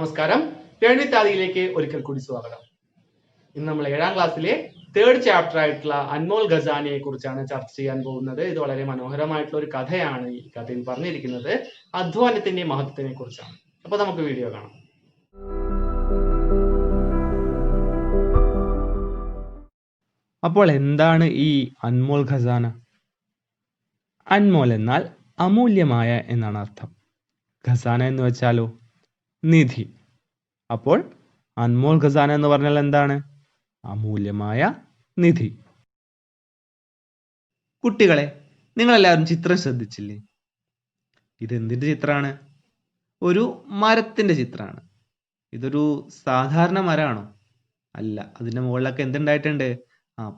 നമസ്കാരം. ഗണിതാദിയിലേക്ക് ഒരിക്കൽ കൂടി സ്വാഗതം. ഇന്ന് നമ്മൾ 7ാം ക്ലാസ്സിലെ 3rd ചാപ്റ്റർ ആയിട്ടുള്ള അൻമോൾ ഖസാനയെ കുറിച്ചാണ് ചർച്ച ചെയ്യാൻ പോകുന്നത്. ഇത് വളരെ മനോഹരമായിട്ടുള്ള ഒരു കഥയാണ്. ഈ കഥയിൽ പറഞ്ഞിരിക്കുന്നത് അധ്വാനത്തിന്റെ മഹത്വത്തിനെ കുറിച്ചാണ്. അപ്പൊ നമുക്ക് വീഡിയോ കാണാം. അപ്പോൾ എന്താണ് ഈ അൻമോൾ ഖസാന? അൻമോൽ എന്നാൽ അമൂല്യമായ എന്നാണ് അർത്ഥം. ഖസാന എന്ന് വെച്ചാലോ നിധി. അപ്പോൾ അൻമോൾ ഖസാന എന്ന് പറഞ്ഞാൽ എന്താണ്? അമൂല്യമായ നിധി. കുട്ടികളെ, നിങ്ങളെല്ലാവരും ചിത്രം ശ്രദ്ധിച്ചില്ലേ? ഇതെന്തിന്റെ ചിത്രമാണ്? ഒരു മരത്തിന്റെ ചിത്രമാണ്. ഇതൊരു സാധാരണ മരമാണോ? അല്ല. അതിന്റെ മുകളിലൊക്കെ എന്തുണ്ടായിട്ടുണ്ട്?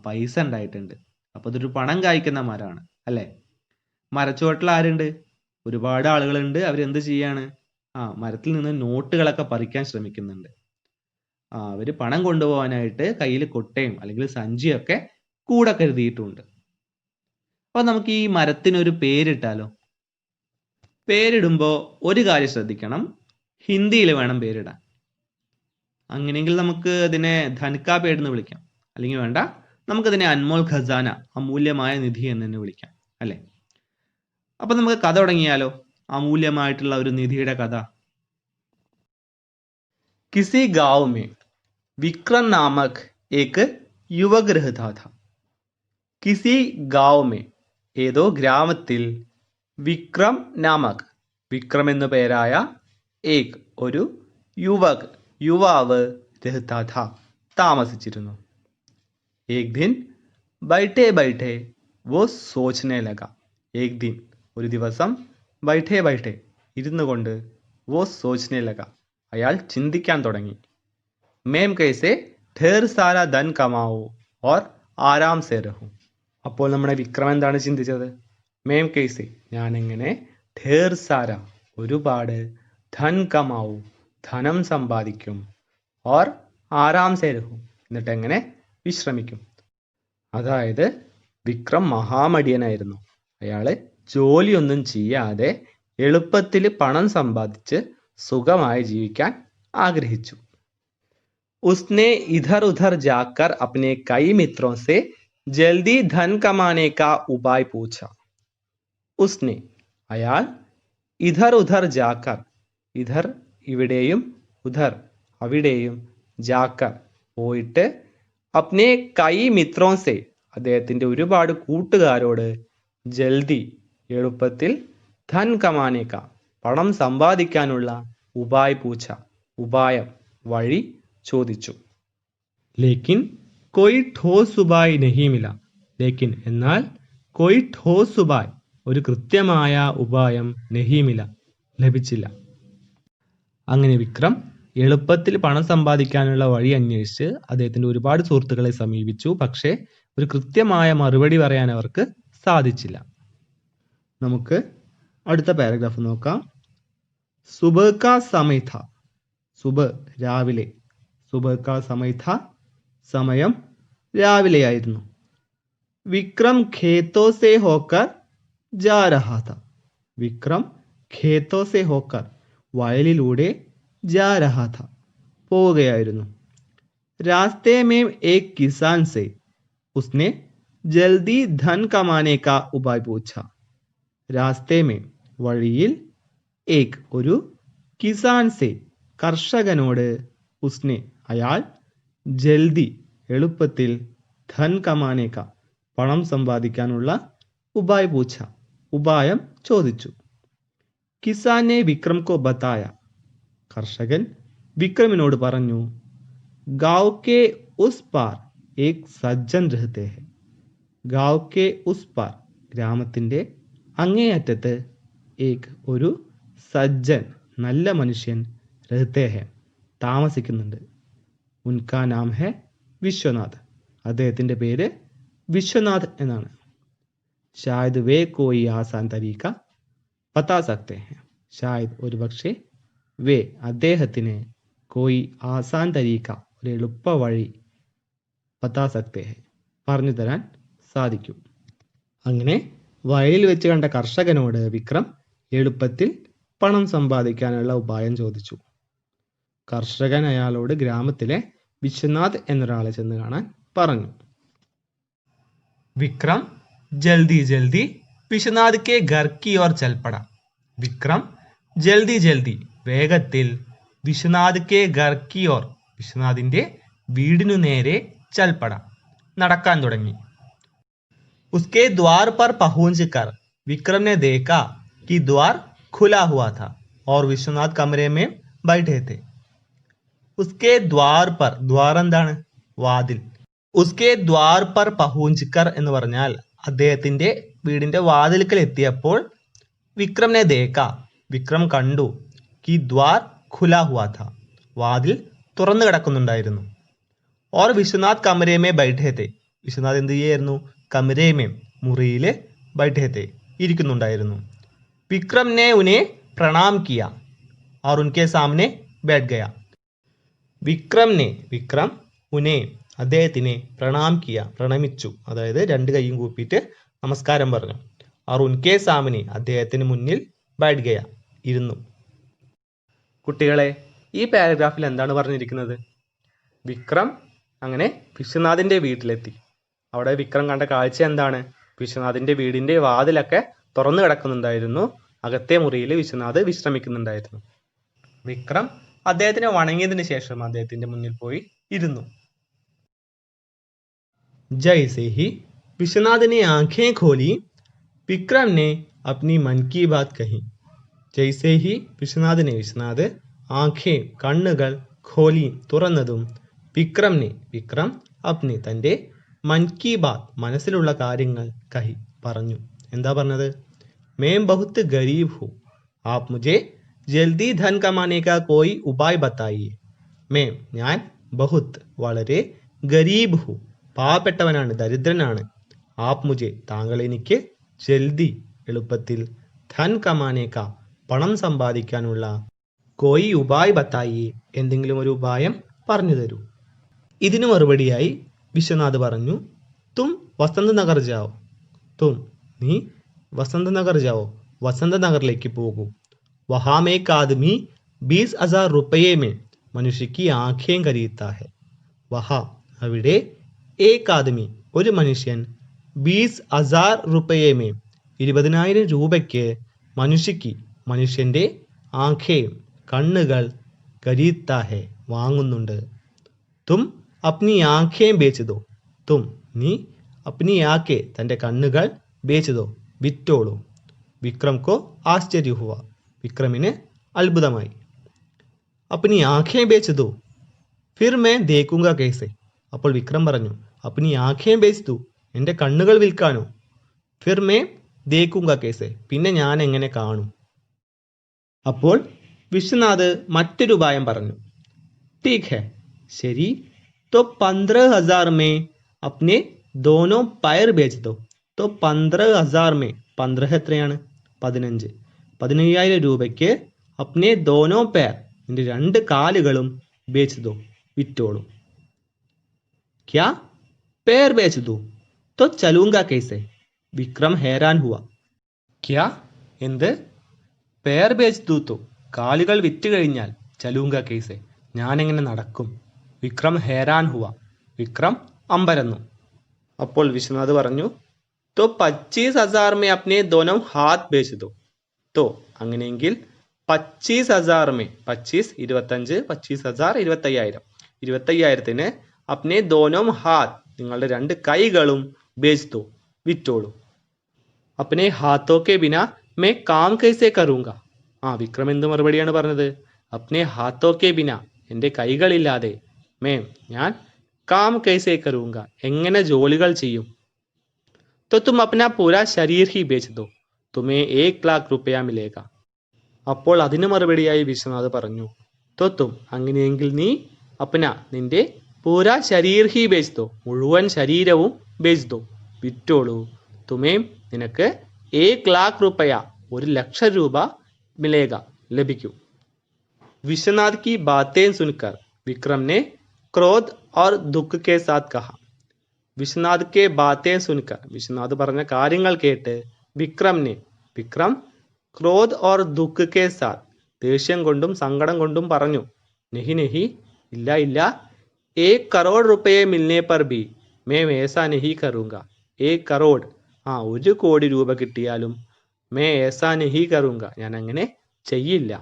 പൈസ ഉണ്ടായിട്ടുണ്ട്. അപ്പൊ ഇതൊരു പണം കായ്ക്കുന്ന മരമാണ് അല്ലെ? മരച്ചുവട്ടിൽ ആരുണ്ട്? ഒരുപാട് ആളുകളുണ്ട്. അവരെന്ത് ചെയ്യാണ്? മരത്തിൽ നിന്ന് നോട്ടുകളൊക്കെ പറിക്കാൻ ശ്രമിക്കുന്നുണ്ട്. അവര് പണം കൊണ്ടുപോകാനായിട്ട് കയ്യിൽ കൊട്ടയും അല്ലെങ്കിൽ സഞ്ചിയൊക്കെ കൂടെ കരുതിയിട്ടുണ്ട്. അപ്പൊ നമുക്ക് ഈ മരത്തിനൊരു പേരിട്ടാലോ? പേരിടുമ്പോ ഒരു കാര്യം ശ്രദ്ധിക്കണം. ഹിന്ദിയിൽ വേണം പേരിടാൻ. അങ്ങനെയെങ്കിൽ നമുക്ക് അതിനെ ധൻകാ പേട് എന്ന് വിളിക്കാം. അല്ലെങ്കിൽ വേണ്ട, നമുക്കതിനെ അൻമോൾ ഖസാന, അമൂല്യമായ നിധി എന്ന് തന്നെ വിളിക്കാം അല്ലെ? അപ്പൊ നമുക്ക് കഥ തുടങ്ങിയാലോ? അമൂല്യമായിട്ടുള്ള ഒരു നിധിയുടെ കഥ. किसी गांव में विक्रम नामक एक युवक रहता था. किसी गांव में ഏതോ ഗ്രാമത്തിൽ വിക്രം നാമക്, വിക്രം എന്നു പേരായ ഏക് ഒരു യുവക് യുവാവ് രഹ്താ ഥാ താമസിച്ചിരുന്നു. एक दिन बैठे बैठे वो सोचने लगा. एक दिन ഒരു ദിവസം बैठे बैठे ഇരുന്നു കൊണ്ട് वो सोचने लगा അയാൾ ചിന്തിക്കാൻ തുടങ്ങി. മേം കൈസെ ഢേർ സാരാ ധൻ കമാവോ ഓർ ആരാം സേ രഹൂ. അപ്പോൾ നമ്മുടെ വിക്രം എന്താണ് ചിന്തിച്ചത്? മേം കൈസെ, ഞാൻ എങ്ങനെ, ഢേർ സാര ഒരുപാട്, ധൻ കമാവൂ ധനം സമ്പാദിക്കും, ഓർ ആരാം സേ രഹൂ എന്നിട്ട് എങ്ങനെ വിശ്രമിക്കും. അതായത് വിക്രം മഹാമടിയനായിരുന്നു. അയാള് ജോലിയൊന്നും ചെയ്യാതെ എളുപ്പത്തിൽ പണം സമ്പാദിച്ച് സുഖമായി ജീവിക്കാൻ ആഗ്രഹിച്ചു. उसने इधर उधर जाकर अपने कई मित्रों से जल्दी धन कमाने का उपाय पूछा. उसने അയാൾ ഇധർ ഉധർ ജാക്കർ, ഇധർ ഇവിടെയും, ഉധർ അവിടെയും, ജാക്കർ പോയിട്ട്, അപ്നെ കൈ മിത്രോം സെ അദ്ദേഹത്തിന്റെ ഒരുപാട് കൂട്ടുകാരോട്, ജൽദി എളുപ്പത്തിൽ, ധൻ കമാനേക്ക പണം സമ്പാദിക്കാനുള്ള, ഉപായ് പൂച്ച ഉപായം വഴി ചോദിച്ചു. ലേക്കിൻ കൊയ് ഠോസ് ഉപായ് നഹീ മില. ലേക്കിൻ എന്നാൽ, കൊയ് ഠോസ് ഉപായ് ഒരു കൃത്യമായ ഉപായം, നഹീ മില ലഭിച്ചില്ല. അങ്ങനെ വിക്രം എളുപ്പത്തിൽ പണം സമ്പാദിക്കാനുള്ള വഴി അന്വേഷിച്ച് അദ്ദേഹത്തിന്റെ ഒരുപാട് സുഹൃത്തുക്കളെ സമീപിച്ചു. പക്ഷേ ഒരു കൃത്യമായ മറുപടി പറയാൻ അവർക്ക് സാധിച്ചില്ല. നമുക്ക് അടുത്ത പാരഗ്രാഫ് നോക്കാം. സുബഹ് കാ സമയ ഥാ. സുബഹ് രാവിലെ, സുബഹ് കാ സമയ ഥാ സമയം രാവിലെയായിരുന്നു. വിക്രം ഖേത്തോ സേ ഹോക്കർ ജാ രഹാ ഥാ. വിക്രം ഖേത്തോ സേ ഹോക്കർ വയലിലൂടെ, ജാ രഹാ ഥാ പോവുകയായിരുന്നു. രാസ്തേ മേം ഏക് കിസാൻ സേ ഉസ്നെ ജൽദി ധൻ കമാനെ കാ ഉപായ് പൂച്ച. രാസ്തേ മേം വഴിയിൽ, ഏക് ഒരു, കിസാൻ സേ കർഷകനോട്, ഉസ്നെ അയാൾ, ജൽദി എളുപ്പത്തിൽ, ധൻ കമാനേക്ക പണം സമ്പാദിക്കാനുള്ള, ഉപായ് പൂച്ച ഉപായം ചോദിച്ചു. കിസാനെ വിക്രം കോ ബതായ. കർഷകൻ വിക്രമിനോട് പറഞ്ഞു. ഗാവ് കെ ഉസ് പാർ ഏക് സജ്ജൻ രഹത്തെ ഹെ. ഗാവ് കെ ഉസ് പാർ ഗ്രാമത്തിന്റെ അങ്ങേയറ്റത്ത്, ഏക് ഒരു, സജ്ജൻ നല്ല മനുഷ്യൻ, രഹത്തെ ഹെ താമസിക്കുന്നുണ്ട്. ഉൻകാ നാം ഹെ വിശ്വനാഥ്. അദ്ദേഹത്തിന്റെ പേര് വിശ്വനാഥ് എന്നാണ്. ഷായദ് വേ കോയി ആസാൻ തരീക്ക ബതാ സക്തേ ഹെ. ഷായദ് ഒരു പക്ഷേ, വേ അദ്ദേഹത്തിന്, കോയി ആസാൻ തരീക്ക ഒരു എളുപ്പ വഴി, ബതാ സക്തേ ഹെ പറഞ്ഞു തരാൻ സാധിക്കും. അങ്ങനെ വയലിൽ വെച്ച് കണ്ട കർഷകനോട് വിക്രം എളുപ്പത്തിൽ പണം സമ്പാദിക്കാനുള്ള ഉപായം ചോദിച്ചു. കർഷകൻ അയാളോട് ഗ്രാമത്തിലെ വിശ്വനാഥ് എന്നൊരാളെ ചെന്ന് കാണാൻ പറഞ്ഞു. വിക്രം ജൽദി ജൽദി വിശ്വനാഥ് കെ ഘർ കി ഓർ ചൽ പടാ. വിക്രം ജൽദി ജൽദി വേഗത്തിൽ വിശ്വനാഥ് കെ ഘർ കി ഓർ വിശ്വനാഥിന്റെ വീടിനു നേരെ ചൽ പടാ നടക്കാൻ തുടങ്ങി. उसके द्वार पर पहुंचकर विक्रम ने देखा कि द्वार खुला हुआ था और विश्वनाथ कमरे में बैठे थे. उसके द्वार पर द्वार എന്താണ്? വാതിൽ. ഉസ്കെ ദ്വാർ പർ പഹൂഞ്ചിക്കർ എന്ന് പറഞ്ഞാൽ അദ്ദേഹത്തിന്റെ വീടിന്റെ വാതിൽക്കൽ എത്തിയപ്പോൾ വിക്രമിനെ ദേക്ക വിക്രം കണ്ടു കി ദ്വാർ ഖുലാ ഹുവാ ഥാ വാതിൽ തുറന്നു കിടക്കുന്നുണ്ടായിരുന്നു. ഓർ വിശ്വനാഥ് കമരേമേ ബൈഠേ തെ വിശ്വനാഥ് എന്ത് ചെയ്യായിരുന്നു? കമരേമേ മുറിയിൽ ബൈഠേ തെ ഇരിക്കുന്നുണ്ടായിരുന്നു. വിക്രം ने उन्हें प्रणाम किया और उनके सामने बैठ गया. വിക്രം ഉനെ അദ്ദേഹത്തിനെ പ്രണാം കിയ പ്രണമിച്ചു, അതായത് രണ്ട് കൈയും കൂപ്പിയിട്ട് നമസ്കാരം പറഞ്ഞു. और उनके सामने അദ്ദേഹത്തിന് മുന്നിൽ बैठ गया ഇരുന്നു. കുട്ടികളെ, ഈ പാരഗ്രാഫിൽ എന്താണ് പറഞ്ഞിരിക്കുന്നത്? വിക്രം അങ്ങനെ വിശ്വനാഥിന്റെ വീട്ടിലെത്തി. അവിടെ വിക്രം കണ്ട കാഴ്ച എന്താണ്? വിശ്വനാഥിന്റെ വീടിന്റെ വാതിലൊക്കെ തുറന്നു കിടക്കുന്നുണ്ടായിരുന്നു. അകത്തെ മുറിയിൽ വിശ്വനാഥ് വിശ്രമിക്കുന്നുണ്ടായിരുന്നു. വിക്രം അദ്ദേഹത്തിനെ വണങ്ങിയതിന് ശേഷം അദ്ദേഹത്തിന്റെ മുന്നിൽ പോയി ഇരുന്നു. ജൈസെ ഹി വിശ്വനാഥ് ने आंखें खोली विक्रम ने अपनी मन की बात कही. ജൈസെ ഹി വിശ്വനാഥ് ആഖേ കണ്ണുകൾ ഖോലി തുറന്നതും വിക്രം അപ്നി തന്റെ മൻ കി ബാത് മനസ്സിലുള്ള കാര്യങ്ങൾ കഹി പറഞ്ഞു. എന്താ പറഞ്ഞത്? मैं बहुत गरीब हूँ, आप मुझे जल्दी धन कमाने का कोई उपाय बताइए. ഞാൻ ബഹുത്ത് വളരെ ഗരീബ് ഹു പാവപ്പെട്ടവനാണ്, ദരിദ്രനാണ്. ആപ് മുജെ താങ്കൾ എനിക്ക് ജൽദി എളുപ്പത്തിൽ ധൻ കമാനേക്ക പണം സമ്പാദിക്കാനുള്ള കോയി ഉപായ് ബത്തായി എന്തെങ്കിലും ഒരു ഉപായം പറഞ്ഞു തരൂ. ഇതിനു മറുപടിയായി വിശ്വനാഥ് പറഞ്ഞു, തും വസന്ത് നഗർ ജാവോ. നീ വസന്ത് നഗർ ജാവോ, വസന്ത് നഗറിലേക്ക് പോകൂ. വഹാം ഏക് ആദ്മി 20,000 रुपये में मनुष्य की आंखें खरीदता है. വഹാ അവിടെ ഏക് ആദ്മി ഒരു മനുഷ്യൻ 20,000 रुपये में 20,000 രൂപയ്ക്ക് മനുഷ്യന്റെ ആഖേ കണ്ണുകൾ ഖരീദ്താ ഹെ വാങ്ങുന്നുണ്ട്. തും അപ്നി ആഖേ ബേച്ച് ദോ. നീ അപ്നി ആഖേ തന്റെ കണ്ണുകൾ ബേച്ച് ദോ വിറ്റോളൂ. വിക്രം കോ ആശ്ചര്യ ഹുവ വിക്രമിന് അത്ഭുതമായി. അപ്നി ആഖേ ബേച്ച് ദോ ഫിർ മേ ദേഖൂങ്ക കൈസെ. അപ്പോൾ വിക്രം പറഞ്ഞു, അപ്നി ആഖേ ബേച്ച് ദോ എൻ്റെ കണ്ണുകൾ വിൽക്കാനോ? ഫിർ മേ ദേഖൂങ്ക കൈസെ പിന്നെ ഞാൻ എങ്ങനെ കാണും? അപ്പോൾ വിശ്വനാഥ് മറ്റൊരു ഉപായം പറഞ്ഞു. ठीक है ശരി, तो 15,000 में अपने दोनों पैर बेच दो. तो 15,000 में 15 എത്രയാണ്? 15. 15,000 രൂപയ്ക്ക് അപ്നെ ദോനോ പേർ നിന്റെ രണ്ട് കാലുകളും ബേച്ച് ദോ വിറ്റോളൂ. ക്യാ പേർ ബേച്ച് ദോ तो चलूंगा कैसे. വിക്രം ഹേരാൻ ഹുവ. ക്യാ എന്ത്? പേർ ബേച്ച് ദോ തോ കാലുകൾ വിറ്റ് കഴിഞ്ഞാൽ ചലൂങ്ക കേസെ ഞാൻ എങ്ങനെ നടക്കും? വിക്രം ഹേരാൻ ഹുവ വിക്രം അമ്പരന്നു. അപ്പോൾ വിശ്വനാഥ് പറഞ്ഞു, तो 25,000 में अपने दोनों हाथ बेच दो. तो അങ്ങനെയെങ്കിൽ 25,000 में 25 25 25,000 25,000 25,000ത്തിന് अपने दोनों हाथ നിങ്ങളുടെ രണ്ട് കൈകളും ബേച്ച് ദോ വിറ്റോളൂ. अपने हाथों के बिना मैं काम कैसे करूँगा. വിക്രം എന്ത് മറുപടിയാണ് പറഞ്ഞത്? अपने हाथों के बिना എൻ്റെ കൈകളില്ലാതെ ഞാൻ काम कैसे करूँगा എങ്ങനെ ജോലികൾ ചെയ്യും? तो तुम अपना पूरा शरीर ही बेच दो, तुम्हें 1,00,000 रुपया मिलेगा. അപ്പോൾ അതിന് മറുപടിയായി വിശ്വനാഥ് പറഞ്ഞു, तो तुम അങ്ങനെയെങ്കിൽ നീ നിന്റെ പൂരാ ശരീർ ഹി ബേച്ച് ദോ മുഴുവൻ ശരീരവും ബേച്ച് ദോ വിറ്റോളൂ. തുമേം നിനക്ക് 1,00,000 रुपയ 1,00,000 രൂപ മിലേഗ ലഭിക്കും. विश्वनाथ की बातें सुनकर विक्रम ने क्रोध और दुख के साथ कहा. വിശ്വനാഥ് കെ ബാത്തേൻ സുൻകർ വിശ്വനാഥ് പറഞ്ഞ കാര്യങ്ങൾ കേട്ട് വിക്രം ക്രോധ് ഓർ ദുഃഖ് കെ സാത്ത് ദേഷ്യം കൊണ്ടും സങ്കടം കൊണ്ടും പറഞ്ഞു, नहीं नहीं, ഇല്ല ഇല്ല. 1 കറോഡ് रुपये मिलने पर भी मैं ऐसा नहीं करूँगा. 1 കറോഡ്, 1 കോടി രൂപ കിട്ടിയാലും मैं ऐसा नहीं करूँगा, ഞാൻ അങ്ങനെ ചെയ്യില്ല.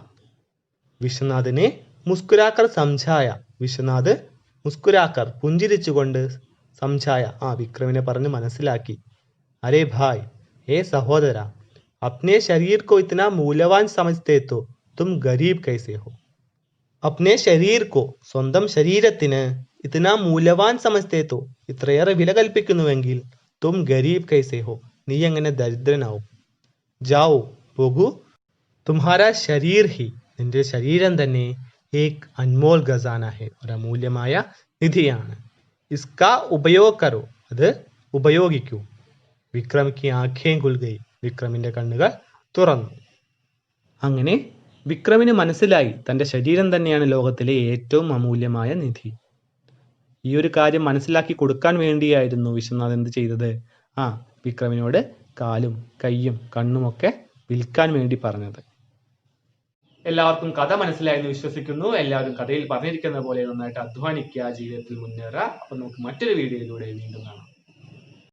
വിശ്വനാഥിനെ മുസ്കുരാക്കർ സംജായ. വിശ്വനാഥ് മുസ്കുരാക്കർ പുഞ്ചിരിച്ചുകൊണ്ട് സംജായ വിക്രമിനെ പറഞ്ഞ് മനസ്സിലാക്കി. അരേ ഭായ്, ഏ സഹോദര, अपने शरीर को इतना मूल्यवान समझते तो तुम गरीब कैसे हो? अपने शरीर को, സ്വന്തം ശരീരത്തിന്, ഇतना മൂല്യവാൻ സമജ്തേ തോ, ഇത്രയേറെ വില കൽപ്പിക്കുന്നുവെങ്കിൽ, തും ഗരീബ് കൈസേ ഹോ, നീ എങ്ങനെ ദരിദ്രനാവും? ജാവോ, പോകൂ. തുമ്ഹാരാ ശരീർ ഹി, നിന്റെ ശരീരം തന്നെ, ഏക് അൻമോൽ ഖസാന ഹെ, ഒരു അമൂല്യമായ നിധിയാണ്. ഇസ്കാ ഉപയോഗ് കരോ, അത് ഉപയോഗിക്കൂ. വിക്രം കി ആഖേം ഖുൽ ഗയി, വിക്രമിന്റെ കണ്ണുകൾ തുറന്നു. അങ്ങനെ വിക്രമിന് മനസ്സിലായി തന്റെ ശരീരം തന്നെയാണ് ലോകത്തിലെ ഏറ്റവും അമൂല്യമായ നിധി. ഈ ഒരു കാര്യം മനസ്സിലാക്കി കൊടുക്കാൻ വേണ്ടിയായിരുന്നു വിശ്വനാഥ് എന്ത് ചെയ്തത്? വിക്രമിനോട് കാലും കയ്യും കണ്ണുമൊക്കെ വിൽക്കാൻ വേണ്ടി പറഞ്ഞത്. എല്ലാവർക്കും കഥ മനസ്സിലായെന്ന് വിശ്വസിക്കുന്നു. എല്ലാവരും കഥയിൽ പറഞ്ഞിരിക്കുന്ന പോലെ നന്നായിട്ട് അധ്വാനിക്കുക, ജീവിതത്തിൽ മുന്നേറുക. അപ്പൊ നമുക്ക് മറ്റൊരു വീഡിയോയിലൂടെ വീണ്ടും കാണാം.